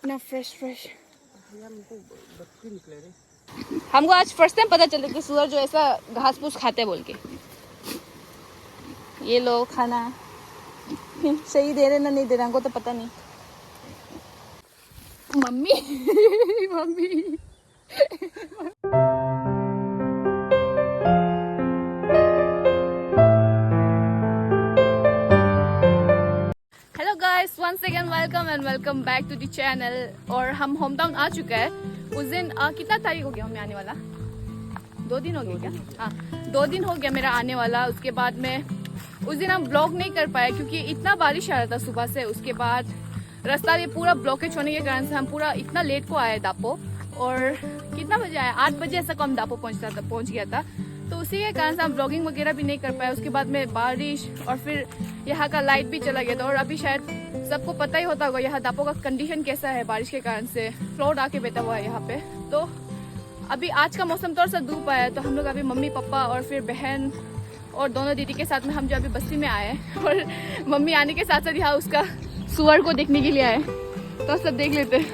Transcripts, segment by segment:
कितना fresh fresh. हमको आज फर्स्ट टाइम पता चला कि सूअर जो ऐसा घास फूस खाते बोल के। ये लो खाना। सही दे रहे ना नहीं दे रहे हमको तो पता नहीं। Mummy mummy guys once again welcome back to the channel. और हम होम टाउन आ चुका है। उस दिन कितना तारीख हो गया हमें आने वाला? 2 दिन हो गया क्या? हाँ 2 दिन हो गया मेरा आने वाला। उसके बाद में उस दिन हम ब्लॉग नहीं कर पाए क्योंकि इतना बारिश आ रहा था सुबह से। उसके बाद रास्ता ये पूरा ब्लॉकेज होने के कारण से हम पूरा इतना लेट को आए दापो। और कितना बजे आए? 8 बजे ऐसा को हम दापो पहुंच गया था। तो उसी के कारण से हम ब्लॉगिंग वगैरह भी नहीं कर पाए। उसके बाद में बारिश और फिर यहाँ का लाइट भी चला गया था। और अभी शायद सबको पता ही होता होगा यहाँ दापो का कंडीशन कैसा है। बारिश के कारण से फ्लोड आके बैठा हुआ है यहाँ पे। तो अभी आज का मौसम थोड़ा सा धूप आया है। तो हम लोग अभी मम्मी पापा और फिर बहन और दोनों दीदी के साथ में हम जो अभी बस्ती में आए हैं। और मम्मी आने के साथ साथ यहाँ उसका सुअर को देखने के लिए आए। तो सब देख लेते हैं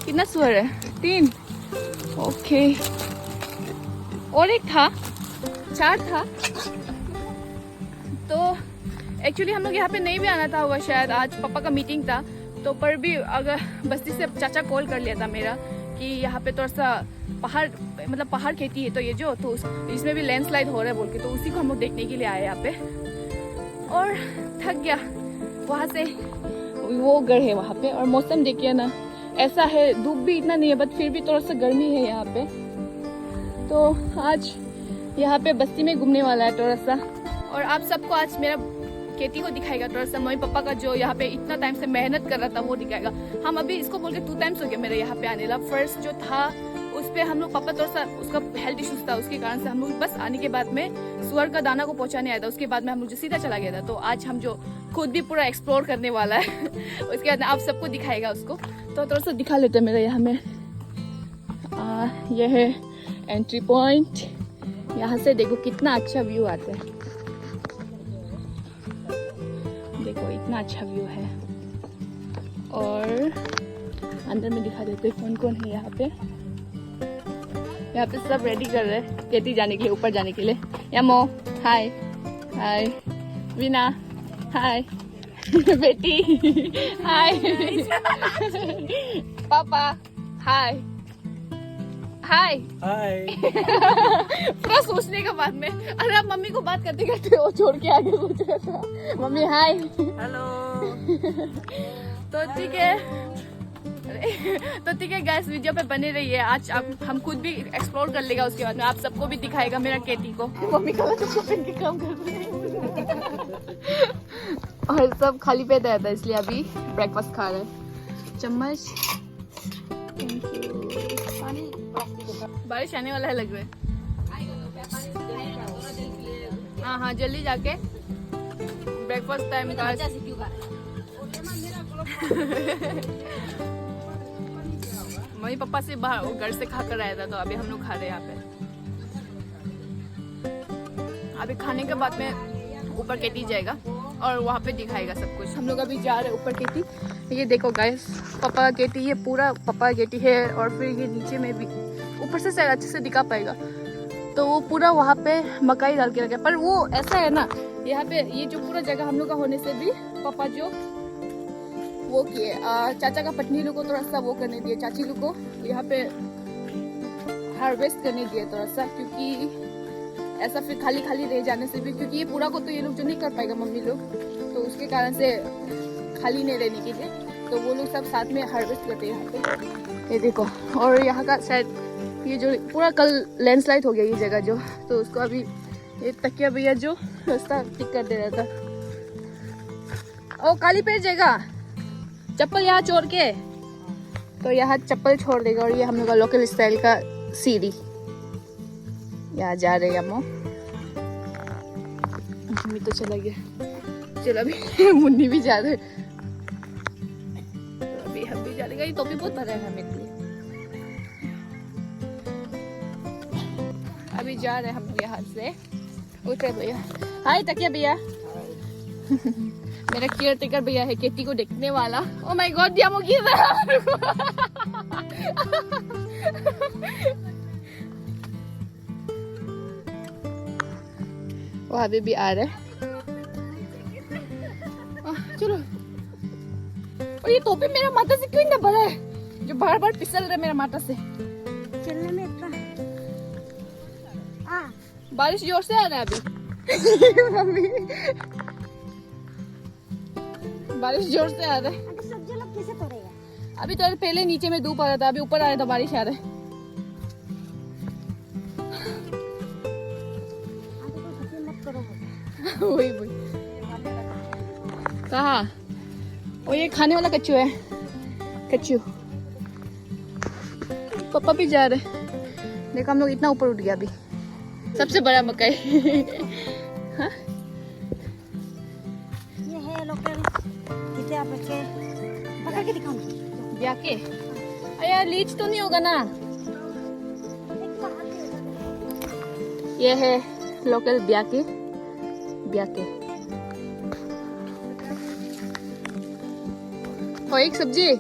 कितना सुअर है। 3 ओके और एक था 4 था। तो एक्चुअली हम लोग यहाँ पे नहीं भी आना था हुआ शायद। आज पापा का मीटिंग था तो पर भी अगर बस्ती से चाचा कॉल कर लिया था मेरा कि यहाँ पे थोड़ा सा पहाड़ मतलब पहाड़ खेती है तो ये जो तो इसमें भी लैंडस्लाइड हो रहा है बोल के। तो उसी को हम लोग देखने के लिए आए यहाँ पे। और थक गया वहाँ से। वो घर है वहाँ पे और मौसम देखिए ना ऐसा है। धूप भी इतना नहीं है बट फिर भी थोड़ा सा गर्मी है यहाँ पे। तो आज यहाँ पे बस्ती में घूमने वाला है थोड़ा सा। और आप सबको आज मेरा खेती को दिखाएगा थोड़ा सा। मम्मी पापा का जो यहाँ पे इतना टाइम से मेहनत कर रहा था वो दिखाएगा। हम अभी इसको बोल के 2 टाइम्स हो गया मेरे यहाँ पे आने लगा। फर्स्ट जो था उस पे हम लोग पापा थोड़ा सा उसका हेल्थ इश्यूज था उसके कारण से हम लोग बस आने के बाद में सुअर का दाना को पहुंचाने आया था। उसके बाद में हम लोग जो सीधा चला गया था। तो आज हम जो खुद भी पूरा एक्सप्लोर करने वाला है उसके बाद आप सबको दिखाएगा उसको। तो थोड़ा सा दिखा लेते मेरे यहाँ में। यह है एंट्री पॉइंट। यहाँ से देखो कितना अच्छा व्यू आता है। देखो इतना अच्छा व्यू है। और अंदर में दिखा देते कौन कौन है यहाँ पे। यहाँ पे सब रेडी कर रहे हैं खेती जाने के लिए, ऊपर जाने के लिए। यमो हाय हाय, वीना हाय, बेटी हाय, पापा हाय हाय हाय। पूरा सोचने के बाद में अरे आप मम्मी को बात करते करते वो छोड़ के आगे सोच रहा था। Mummy hi hello. तो ठीक है गैस वीडियो पे बने रहिए। आज हम खुद भी एक्सप्लोर कर लेगा। उसके बाद में आप सबको भी दिखाएगा मेरा खेती को। मम्मी का के काम कर रही है। और सब खाली पेट आया था इसलिए अभी ब्रेकफास्ट खा रहे हैं। चम्मच थैंक यू। बारिश आने वाला है लग रहा है। हाँ जल्दी जाके ब्रेकफास्ट टाइम का। मम्मी पापा से बाहर घर से खा कर आया था तो अभी हम लोग खा रहे हैं यहाँ पे। अभी खाने के बाद में ऊपर खेती जाएगा और वहाँ पे दिखाएगा सब कुछ। हम लोग अभी जा रहे हैं ऊपर खेती। ये देखो गाइस पापा का खेती, ये पूरा पापा का खेती है। और फिर ये नीचे में भी ऊपर से शायद अच्छे से दिखा पाएगा। तो वो पूरा वहाँ पे मकाई डाल के रखा। पर वो ऐसा है ना यहाँ पे ये जो पूरा जगह हम लोग का होने से भी पापा जो वो किए चाचा का पत्नी लोग को थोड़ा सा वो करने दिए। चाची लोग को यहाँ पे हार्वेस्ट करने दिए थोड़ा सा। क्योंकि ऐसा फिर खाली खाली रह जाने से भी, क्योंकि ये पूरा को तो ये लोग जो नहीं कर पाएगा मम्मी लोग, तो उसके कारण से खाली नहीं रहने के लिए तो वो लोग सब साथ में हार्वेस्ट करते हैं यहाँ पे। ये देखो और यहाँ का शायद ये जो पूरा कल लैंडस्लाइड हो गया ये जगह जो, तो उसको अभी ये तकिया भैया जो रास्ता ठीक कर दे रहा था। ओ काली पेड़ जगह चप्पल यहाँ छोड़ के, तो यहाँ चप्पल छोड़ देगा। और ये हम लोग का लोकल स्टाइल का सीढ़ी। यहाँ जा रहे हैं हम। मम्मी तो चला गया। चलो अभी मुन्नी भी जा रहे। तो अभी हम भी जा रहे। ये टोपी बहुत भरा है हमें लिए। अभी जा रहे हैं हम यहाँ से। उठे भैया हाय तकिया भैया। मेरा केयर टेकर भैया है केटी को देखने वाला। ओ माय गॉड दिया वो गिर रहा वो अभी भी आ रहा है। चलो। और ये टोपी मेरा माथा से क्यों इतना बड़ा है जो बार बार फिसल रहा है मेरा माथा से। चलने में इतना बारिश जोर से आ रहा है अभी मम्मी बारिश जोर से आ रहा है। सब्जी लोग कैसे तोड़ेगा? अभी तो पहले नीचे में धूप आ रहा था, अभी ऊपर आ रहा था बारिश आ रहा है। वही वही कहा वो ये खाने वाला कच्चू है। कच्चू पापा भी जा रहे हैं। देखो हम लोग इतना ऊपर उठ गया अभी। सबसे बड़ा मकई हाँ? ये है लोकल कितने आप रखे पकड़ के दिखाओ ब्याह के। अरे लीच तो नहीं होगा ना। ये है लोकल ब्याह के और एक सब्जी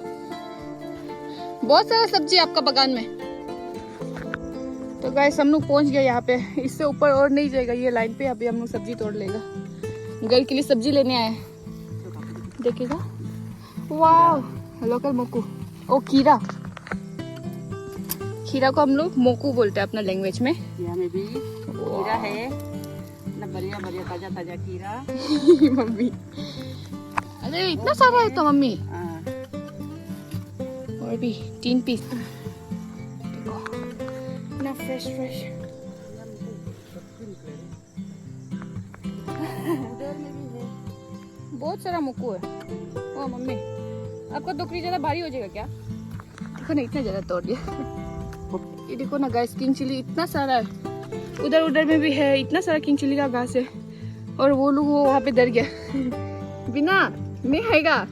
बहुत सारा सब्जी आपका बागान में। तो गाइस हम लोग पहुंच गए यहाँ पे। इससे ऊपर और नहीं जाएगा ये लाइन पे। अभी हम लोग सब्जी तोड़ लेगा। घर के लिए सब्जी लेने आए देखिएगा। वाह लोकल मोकू। ओ खीरा को हम लोग मोकू बोलते हैं अपना लैंग्वेज में। यहाँ में भी खीरा है ना, बढ़िया बढ़िया ताजा ताजा खीरा मम्मी अरे इतना सारा है तो मम्मी। और भी 3 पीस देखो ना फ्रेश बहुत सारा मुक्कू है। ओ मम्मी आपका टोकरी ज्यादा भारी हो जाएगा क्या? देखो ना इतना ज्यादा तोड़ दिया। ये देखो ना गाइस किंग चिली इतना सारा है। उधर में भी है इतना सारा किंग चिली का घास है। और वो लोग वो वहाँ पे डर गया बिना मैं हैगा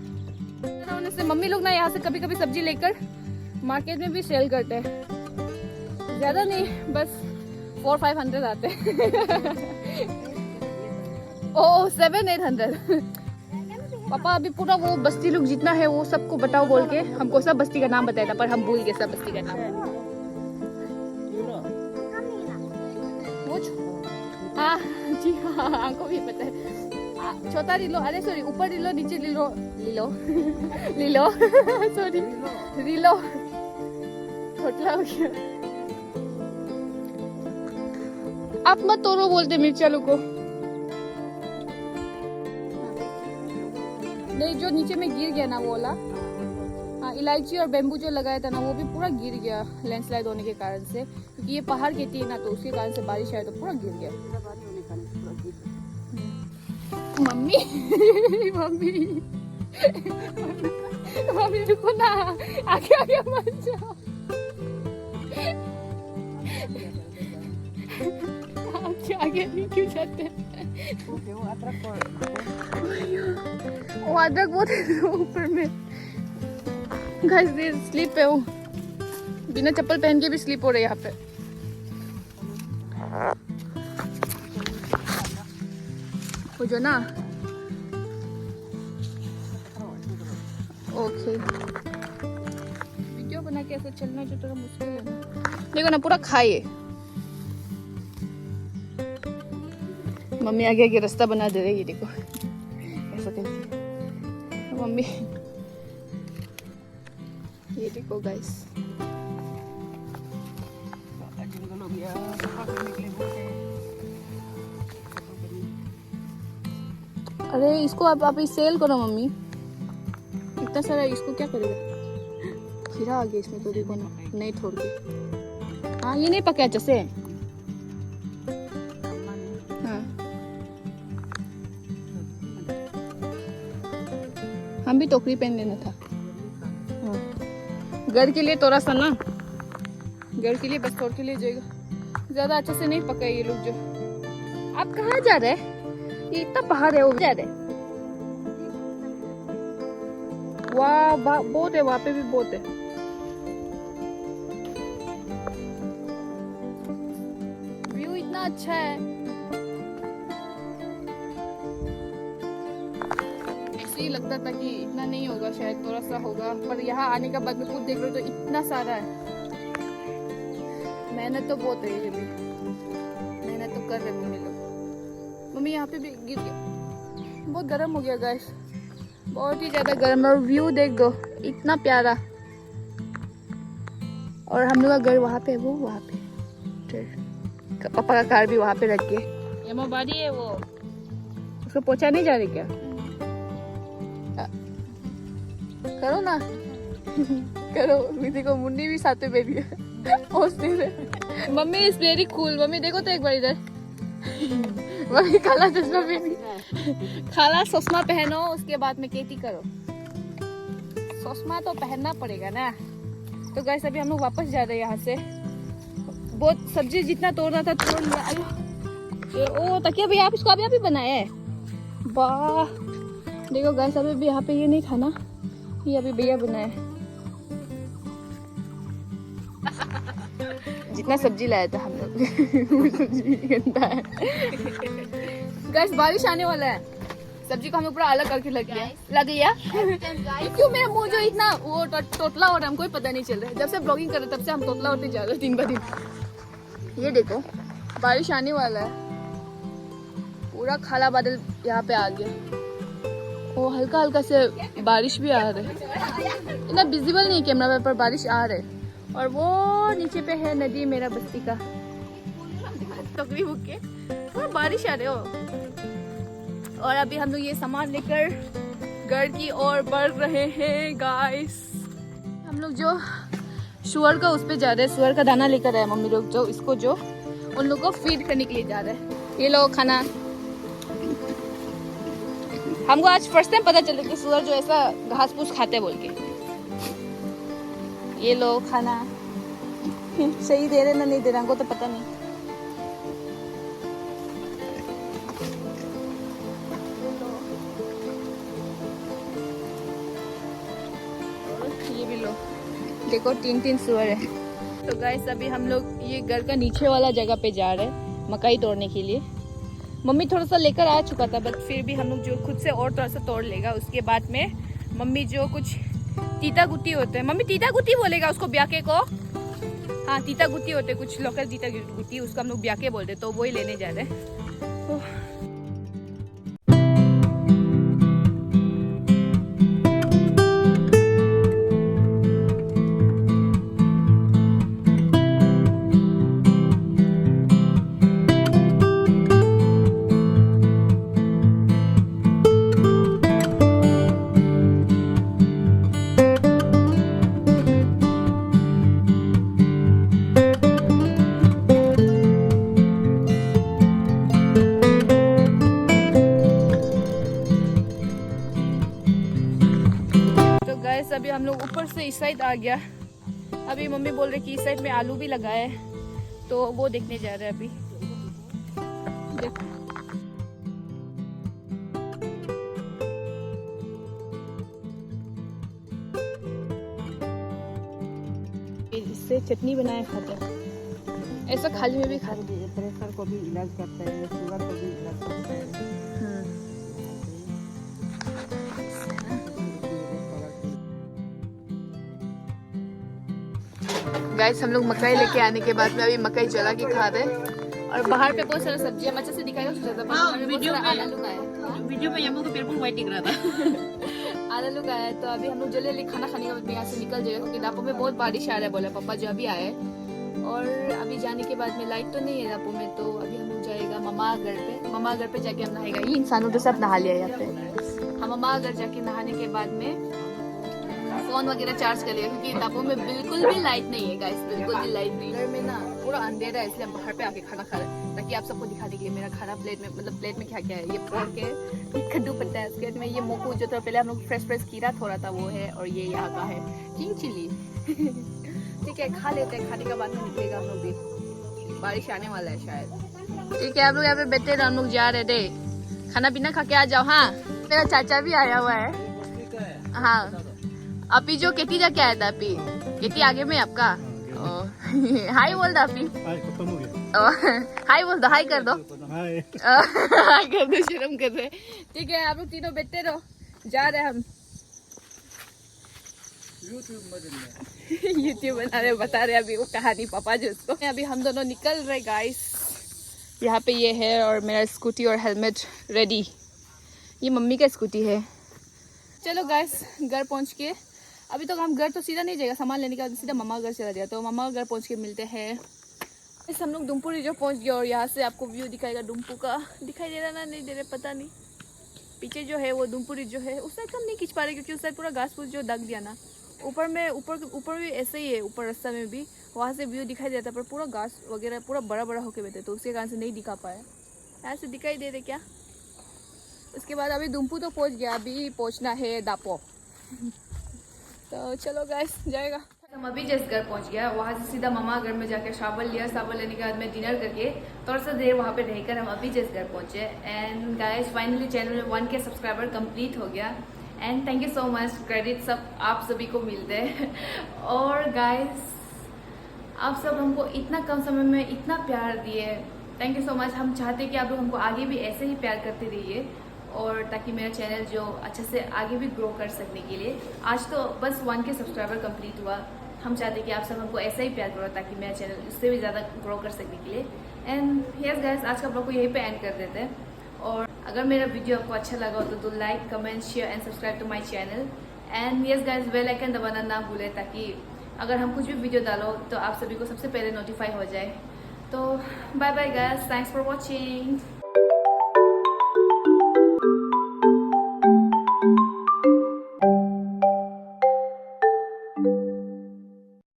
से। मम्मी लोग ना यहाँ से कभी कभी सब्जी लेकर मार्केट में भी सेल करते हैं। ज्यादा नहीं बस 400-500 आते हैं ओह 700-800 पापा अभी पूरा वो बस्ती लोग जितना है वो सबको बताओ बोल के हमको सब बस्ती का नाम बताया था पर हम भूल गए सब बस्ती का नाम। हाँ जी हाँ हमको भी पता है। छोटा रिलो अरे सॉरी ऊपर रिलो नीचे रिलो सॉरी रिलो छोटा हो गया। आप मत तोड़ो बोलते मिर्चालू को। नहीं जो नीचे में गिर गया ना वो वाला। हाँ इलायची और बेम्बू जो लगाया था ना वो भी पूरा गिर गया लैंडस्लाइड होने के कारण से। क्योंकि ये पहाड़ गिरती है ना तो उसके कारण से बारिश आए तो पूरा गिर गया। मम्मी रुको ना आगे मत जाओ। आगे नहीं क्यों जाते? वो अदरक बहुत है ऊपर में। गाइस ये स्लिप है वो। बिना चप्पल पहन के भी स्लिप हो रहा है यहाँ पे। वो जो ना ओके वीडियो बना के ऐसे चलना जो थोड़ा मुश्किल है ना। देखो ना पूरा खाए। मम्मी आगे रास्ता बना दे रही है देखो ऐसा करके। मम्मी ये देखो गाइस अरे इसको आप सेल करो मम्मी। इतना सारा इसको क्या करेगा? खीरा आ गया इसमें तो देखो ना नहीं छोड़ के। हाँ ये नहीं पका अच्छे से। हाँ हम भी टोकरी पहन लेना था। हाँ घर के लिए थोड़ा सा ना घर के लिए बस तोड़ के ले जाएगा। ज्यादा अच्छे से नहीं पका ये लोग जो। आप कहाँ जा रहे हैं? ये इतना पहाड़ है वो जा रहे। वाह बहुत है वहाँ पे भी बहुत है। व्यू इतना अच्छा है। ही लगता था कि इतना नहीं होगा, शायद थोड़ा सा होगा, पर यहाँ आने के बाद में खुद देख रहे हो तो इतना सारा है। मेहनत तो बहुत है, ये भी मेहनत तो कर रहे मम्मी लोग। मम्मी यहाँ पे भी गिर गया, बहुत गर्म हो गया गाइस, बहुत ही ज्यादा गर्म। और व्यू देख दो, इतना प्यारा। और हम लोग का घर वहाँ पे, वो वहाँ पे पापा का कार भी वहाँ पे रख के। यमाबाड़ी है वो, उसको पहुँचा नहीं जा रही क्या? करो ना करो, किसी को मुन्नी भी साथ में बैठी है। Mummy is very cool. Mummy देखो तो एक बार इधर। मम्मी काला चश्मा पहनी, काला चश्मा पहनो, उसके बाद में खेती करो। चश्मा तो पहनना पड़ेगा ना। तो गाइस अभी हम लोग वापस जा रहे हैं यहाँ से। बहुत सब्जी जितना तोड़ना था तोड़ लिया। ओ तकिया भैया, आप इसको अभी अभी बनाया है? वाह, देखो गाइस अभी भी यहाँ पे ये नहीं था ना, ये अभी भैया बनाया। जितना सब्जी लाया था हम लोग सब्जी गंदा है। गाइस बारिश आने वाला है, सब्जी को हम लोग पूरा अलग करके लग गया। क्यों मेरा मुंह जो इतना वो तोतला हो रहा है, हमको पता नहीं चल रहा है। जब से ब्लॉगिंग कर रहे तब से हम तोतला होते जा रहे हैं दिन ब दिन। ये देखो बारिश आने वाला है, पूरा काला बादल यहाँ पे आ गया। वो हल्का हल्का से बारिश भी आ रहा है, इतना विजिबल नहीं कैमरा पर बारिश आ रहा है। और वो नीचे पे है नदी मेरा बस्ती का टोकरी बुक के, पूरा बारिश आ रहे हो। और अभी हम लोग ये सामान लेकर घर की ओर बढ़ रहे हैं गाइस। हम लोग जो सुअर का उस पे जा रहे हैं, सुअर का दाना लेकर आए मम्मी लोग, जो इसको जो उन लोग को फीड करने के लिए जा रहे हैं। ये लो खाना। हमको आज फर्स्ट टाइम पता चला कि सुअर जो ऐसा घास फूस खाते बोल के। ये लो खाना। सही दे रहे ना नहीं दे रहे हमको तो पता नहीं। ये भी लो, देखो 3-3 सुअर है। तो गाइस अभी हम लोग ये घर का नीचे वाला जगह पे जा रहे हैं मकई तोड़ने के लिए। मम्मी थोड़ा सा लेकर आ चुका था, बट फिर भी हम लोग जो खुद से और थोड़ा सा तोड़ लेगा। उसके बाद में मम्मी जो कुछ तीता गुत्ती होते हैं, मम्मी तीता गुत्ती बोलेगा उसको, ब्याके को। हाँ तीता गुत्ती होते हैं, कुछ लोकल तीता गुत्ती, उसको हम लोग ब्याके बोलते हैं, तो वही लेने जा रहे हैं। अभी हम लोग ऊपर से इस साइड आ गया। अभी मम्मी बोल रही कि इस साइड में आलू भी लगा है, तो वो देखने जा रहे हैं अभी। देखो इससे चटनी बनाए खाते हैं, ऐसा खाली में भी खाते हैं। प्रेशर को भी इलाज करता है, शुगर को भी इलाज करता है। गाइस हम लोग मकई लेके आने के बाद में अभी मकई जला के खा रहे हैं। और बाहर पे बहुत सारा सब्जियां मच्छर से दिखाएगा वीडियो में यमु को बिल्कुल वाइट दिख रहा था। आधा लोग आया है, तो अभी हम लोग जल्दी खाना खाने के बाद यहाँ से निकल जाएगा, क्योंकि दापो में बहुत बारिश आ रहा है बोला पापा जो अभी आए। और अभी जाने के बाद में लाइट तो नहीं है दापो में, तो अभी हम लोग जाएगा ममा घर पे। ममा घर पे जाके हम नहाएगा। ये इंसानों तो सब नहा लिया यहाँ पे। हम ममा घर जाके नहाने के बाद में फोन वगैरह चार्ज कर लिया, क्योंकि दापो में बिल्कुल भी लाइट नहीं है गाइस, बिल्कुल भी लाइट नहीं। घर में ना पूरा अंधेरा है, इसलिए हम बाहर पे आके खाना खा रहे हैं, ताकि आप सबको दिखा देंगे मेरा खाना प्लेट में, मतलब प्लेट में क्या क्या है। ये पोर के कद्दू पत्ता है, उसके में ये मोकू जो था पहले हम लोग फ्रेश कीरा थोड़ा था वो है, और ये यहाँ का है किंग चिली। ठीक है खा लेते हैं, खाने के बाद में निकलेगा हम लोग भी। बारिश आने वाला है शायद। ठीक है आप लोग यहाँ पे बैठे रहो, हम लोग जा रहे थे खाना पीना खा के आ जाओ। हाँ मेरा चाचा भी आया हुआ है। हाँ अभी जो केटी जाके आया था, अभी केटी आगे में आपका। हाय बोल दो अभी, हाय बोल दो, हाय कर दो, हाय कर दो, शर्म कर रहे। ठीक है आप लोग तीनों बैठते रहो, जा रहे हैं हम यूट्यूब बना रहे, बता रहे अभी वो कहानी पापा जो उसको। अभी हम दोनों निकल रहे गाइस। यहाँ पे ये है और मेरा स्कूटी और हेलमेट रेडी। ये मम्मी का स्कूटी है। चलो गाइस घर पहुँच के, अभी तो हम घर तो सीधा नहीं जाएगा, सामान लेने के बाद सीधा मामा घर चला जाएगा, तो मामा घर पहुँच के मिलते हैं। इस हम लोग दुम्पू रिजर्व पहुँच गए और यहाँ से आपको व्यू दिखाएगा दुम्पू का। दिखाई दे रहा ना, नहीं दे रहा पता नहीं। पीछे जो है वो दुम्पू रिज जो है, उस साइड हम नहीं खींच पा रहे क्योंकि उस साइड पूरा घास फूस जो दग दिया ना। ऊपर में ऊपर भी ऐसे ही है, ऊपर रास्ता में भी वहाँ से व्यू दिखाई देता, पर पूरा घास वगैरह पूरा बड़ा बड़ा होके बैठे, तो उसके कारण से नहीं दिखा पाया। ऐसे दिखाई दे रहे क्या। उसके बाद अभी दुम्पू तो पहुँच गया, अभी पहुँचना है दापो। तो चलो गाइस जाएगा। हम अभी जस्ट घर पहुंच गया, वहाँ से सीधा मामा घर में जाकर शावल लिया। शावल लेने के बाद में डिनर करके थोड़ा सा देर वहाँ पे रहकर हम अभी जस्ट घर पहुंचे। एंड गाइस फाइनली चैनल में 1K सब्सक्राइबर कंप्लीट हो गया। And thank you so much, credit सब आप सभी को मिलते हैं। और गाइस आप सब हमको इतना कम समय में इतना प्यार दिए, थैंक यू सो मच। हम चाहते हैं कि आप लोग हमको आगे भी ऐसे ही प्यार करते रहिए, और ताकि मेरा चैनल जो अच्छे से आगे भी ग्रो कर सकने के लिए। आज तो बस 1K सब्सक्राइबर कंप्लीट हुआ, हम चाहते हैं कि आप सब हमको ऐसा ही प्यार करो ताकि मेरा चैनल उससे भी ज़्यादा ग्रो कर सकने के लिए। एंड यस गाइस आज का ब्लॉग को यहीं पे एंड कर देते हैं। और अगर मेरा वीडियो आपको अच्छा लगा हो तो like comment share and subscribe to my channel. And yes guys bell icon दबाना ना भूलें, ताकि अगर हम कुछ भी वीडियो डालो तो आप सभी को सबसे पहले नोटिफाई हो जाए। तो bye bye guys, thanks for watching.